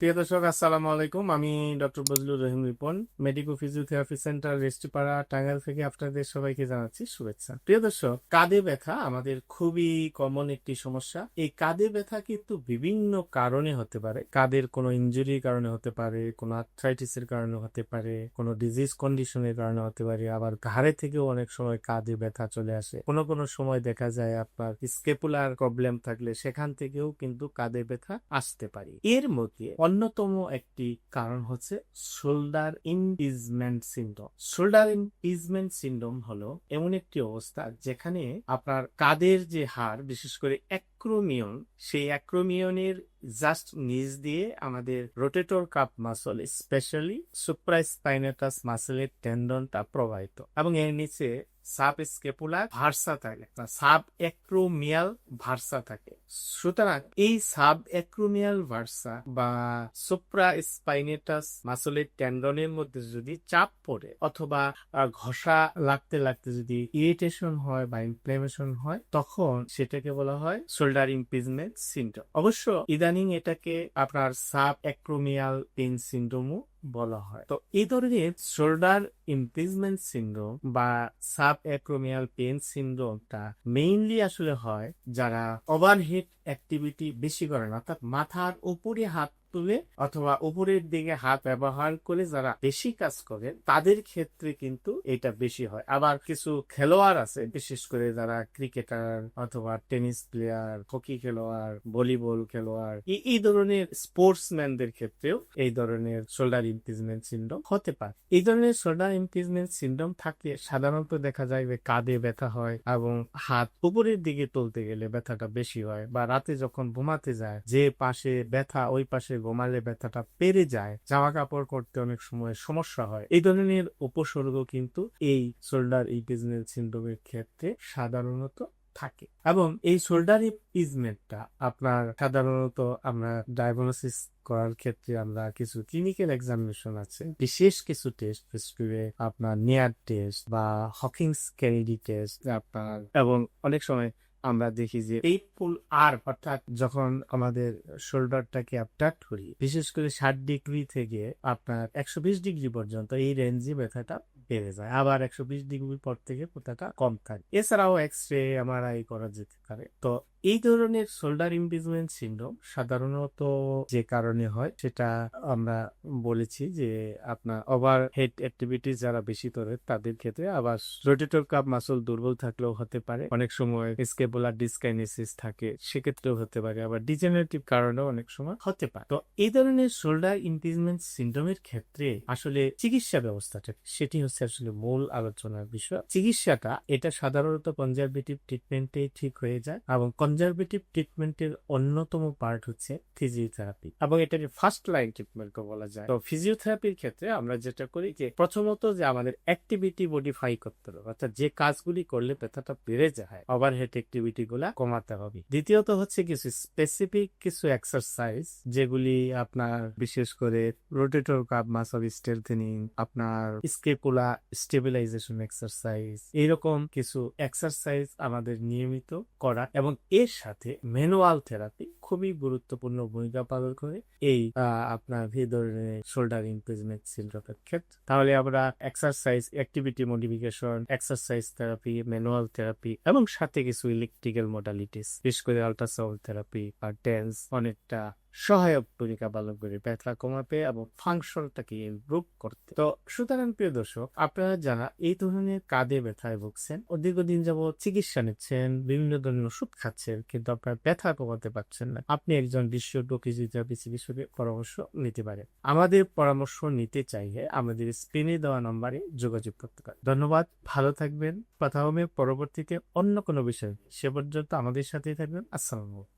প্রিয় দর্শক, আসসালামু আলাইকুম। আমি doctor Bazlur Rahim Ripon, medico physiotherapy centre, Restupara, Tangail থেকে আপনাদের সবাইকে জানাচ্ছি শুভেচ্ছা। প্রিয় দর্শক, কাঁধে ব্যথা আমাদের খুবই কমন একটি সমস্যা। এই কাঁধে ব্যথা কিন্তু বিভিন্ন কারণে হতে পারে। কাঁধের কোনো ইনজুরির কারণে হতে পারে, কোনো আর্থ্রাইটিসের কারণে হতে পারে, কোনো ডিজিজ কন্ডিশনের কারণে হতে পারে, আবার ঘাড়ে থেকেও অনেক সময় কাঁধে ব্যথা চলে আসে। কোনো কোনো সময় দেখা যায় আপনার স্কেপুলার প্রবলেম থাকলে সেখান থেকেও কিন্তু কাঁধে ব্যথা আসতে পারে। এর মধ্যে অন্যতম একটি কারণ হচ্ছে শোল্ডার ইমপিজমেন্ট সিনড্রোম। শোল্ডার ইমপিজমেন্ট সিনড্রোম হলো এমন একটি অবস্থা যেখানে আপনার কাঁধের যে হাড়, বিশেষ করে অ্যাক্রোমিয়ন, সেই অ্যাক্রোমিয়নের জাস্ট নিচ দিয়ে আমাদের রোটেটর কাপ মাসল, স্পেশালি সুপ্রাস্পাইনেটাস মাসেলের টেন্ডনটা প্রবাহিত, এবং এর নিচে সাব স্কেপুলার ভার্সা থাকে, সাব অ্যাক্রোমিয়াল ভার্সা থাকে। সুতরাং এই সাব অ্যাক্রোমিয়াল ভার্সা বা সুপ্রা স্পাইনেটাস মাসলের টেন্ডনের মধ্যে যদি চাপ পড়ে অথবা ঘষা লাগতে লাগতে যদি ইরিটেশন হয় বা ইনফ্লেমেশন হয়, তখন সেটাকে বলা হয় শোল্ডার ইমপিজমেন্ট সিনড্রোম। অবশ্য ইদানিং এটাকে আপনার সাব অ্যাক্রোমিয়াল পেইন সিনড্রোমও বলা হয়। তো এই ধরনের শোল্ডার ইমপিজমেন্ট সিনড্রোম বা সাব অ্যাক্রোমিয়াল পেইন সিনড্রোমটা মেইনলি আসলে হয় যারা ওভারহেড অ্যাক্টিভিটি বেশি করেন, অর্থাৎ মাথার উপরে হাত তুলে অথবা উপরের দিকে হাত ব্যবহার করে যারা বেশি কাজ করেন তাদের ক্ষেত্রে কিন্তু এটা বেশি হয়। আবার কিছু খেলোয়াড় আছে, বিশেষ করে যারা ক্রিকেটার অথবা টেনিস প্লেয়ার, হকি খেলোয়াড়, ভলিবল খেলোয়াড়, এই ধরনের স্পোর্টসম্যানদের ক্ষেত্রেও এই ধরনের শোল্ডার ইমপিজমেন্ট সিনড্রোম হতে পারে। এই ধরনের শোল্ডার ইমপিজমেন্ট সিনড্রোম থাকলে সাধারণত দেখা যায় যে কাঁধে ব্যথা হয় এবং হাত উপরের দিকে তুলতে গেলে ব্যথাটা বেশি হয়, বা রাতে যখন ঘুমাতে যায় যে পাশে ব্যথা ওই পাশে ঘুমালে ব্যথাটা বেড়ে যায়, জামা কাপড় করতে অনেক সময় সমস্যা হয়। এই ধরনের উপসর্গ কিন্তু এই শোল্ডার ইমপিজমেন্ট সিনড্রোমের ক্ষেত্রে সাধারণত থাকে। এবং এই শোল্ডার ইমপিজমেন্টটা আপনার সাধারণত আমরা ডায়াগনোসিস করার ক্ষেত্রে আমরা কিছু ক্লিনিক্যাল এক্সামিনেশন আছে, বিশেষ কিছু টেস্ট, বিশেষ করে আপনার নেয়ার টেস্ট বা হকিংস ক্যানিডি টেস্ট আপনার, এবং অনেক সময় আমরা দেখি যে পেইনফুল আর্ম, অর্থাৎ যখন আমাদের শোল্ডারটাকে অ্যাবডাক্ট করি, বিশেষ করে 60 ডিগ্রি থেকে আপনার 120 ডিগ্রি পর্যন্ত এই রেঞ্জে ব্যথাটা বেড়ে যায়, আবার 120 ডিগ্রি পর থেকে ব্যথাটা কম থাকে। এছাড়াও এক্স রে, এমআরআই করা যেতে পারে। তো এই ধরনের শোল্ডার ইমপিজমেন্ট সিনড্রোম সাধারণত যে কারণে হয় সেটা আমরা বলেছি যে আপনার ওভার হেড অ্যাক্টিভিটিস যারা বেশি করে তাদের ক্ষেত্রে, আবার রোটেটর কাপ মাসল দুর্বল থাকলেও হতে পারে, অনেক সময় স্কেপুলার ডিসকাইনেসিস থাকে সেক্ষেত্রেও হতে পারে, আবার ডিজেনারেটিভ কারণেও অনেক সময় হতে পারে। তো এই ধরনের শোল্ডার ইমপিজমেন্ট সিনড্রোমের ক্ষেত্রে আসলে চিকিৎসা ব্যবস্থাটা সেটি হচ্ছে আসলে মূল আলোচনার বিষয়। চিকিৎসাটা এটা সাধারণত কনজারভেটিভ ট্রিটমেন্টে ঠিক হয়ে যায়, এবং কনজারভেটিভ ট্রিটমেন্টের অন্যতম পার্ট হচ্ছে ফিজিওথেরাপি, এবং এটাকে ফার্স্ট লাইন ট্রিটমেন্ট বলা যায়। তো ফিজিওথেরাপির ক্ষেত্রে আমরা যেটা করি যে প্রথমত যে আমাদের অ্যাক্টিভিটি মডিফাই করতে হবে, অর্থাৎ যে কাজগুলি করলে ব্যথাটা বেড়ে যায় ওভারহেড অ্যাক্টিভিটি গুলা কমাতে হবে। দ্বিতীয়ত হচ্ছে কিছু স্পেসিফিক কিছু এক্সারসাইজ যেগুলি আপনার বিশেষ করে রোটেটর কাপ মাসল স্ট্রেংথেনিং, আপনার স্কেপুলা স্টেবিলাইজেশন এক্সারসাইজ, এইরকম কিছু এক্সারসাইজ আমাদের নিয়মিত করা, এবং এর সাথে ম্যানুয়াল থেরাপি খুবই গুরুত্বপূর্ণ ভূমিকা পালন করে এই আপনার এই ধরনের শোল্ডার ইমপিজমেন্ট সিনড্রোমের ক্ষেত্রে। তাহলে আমরা exercise, activity modification, exercise therapy, manual therapy এবং সাথে কিছু ইলেকট্রিক্যাল মডালিটিস, বিশেষ করে আল্ট্রাসাউন্ড থেরাপি আর ড্যান্স অনেকটা সহায়ক ভূমিকা পালন করে ব্যথা কমাতে এবং ফাংশনটাকে ইমপ্রুভ করতে। তো সুতরাং প্রিয় দর্শক, আপনারা যারা এই ধরনের কাঁধে ব্যথায় ভুগছেন ও দীর্ঘদিন যাবত চিকিৎসা নিচ্ছেন, বিভিন্ন ধরনের ওষুধ খাচ্ছেন, কিন্তু আপনার ব্যথা কমাতে পারছেন না, আপনি একজন বিশেষজ্ঞ ফিজিওথেরাপি চিকিৎসকের পরামর্শ নিতে পারেন। আমাদের পরামর্শ নিতে চাইলে আমাদের স্ক্রিনে দেওয়া নম্বরে যোগাযোগ করতে পারেন। ধন্যবাদ, ভালো থাকবেন। কথা হবে পরবর্তীতে অন্য কোনো বিষয়। সে পর্যন্ত আমাদের সাথেই থাকবেন। আসসালামু আলাইকুম।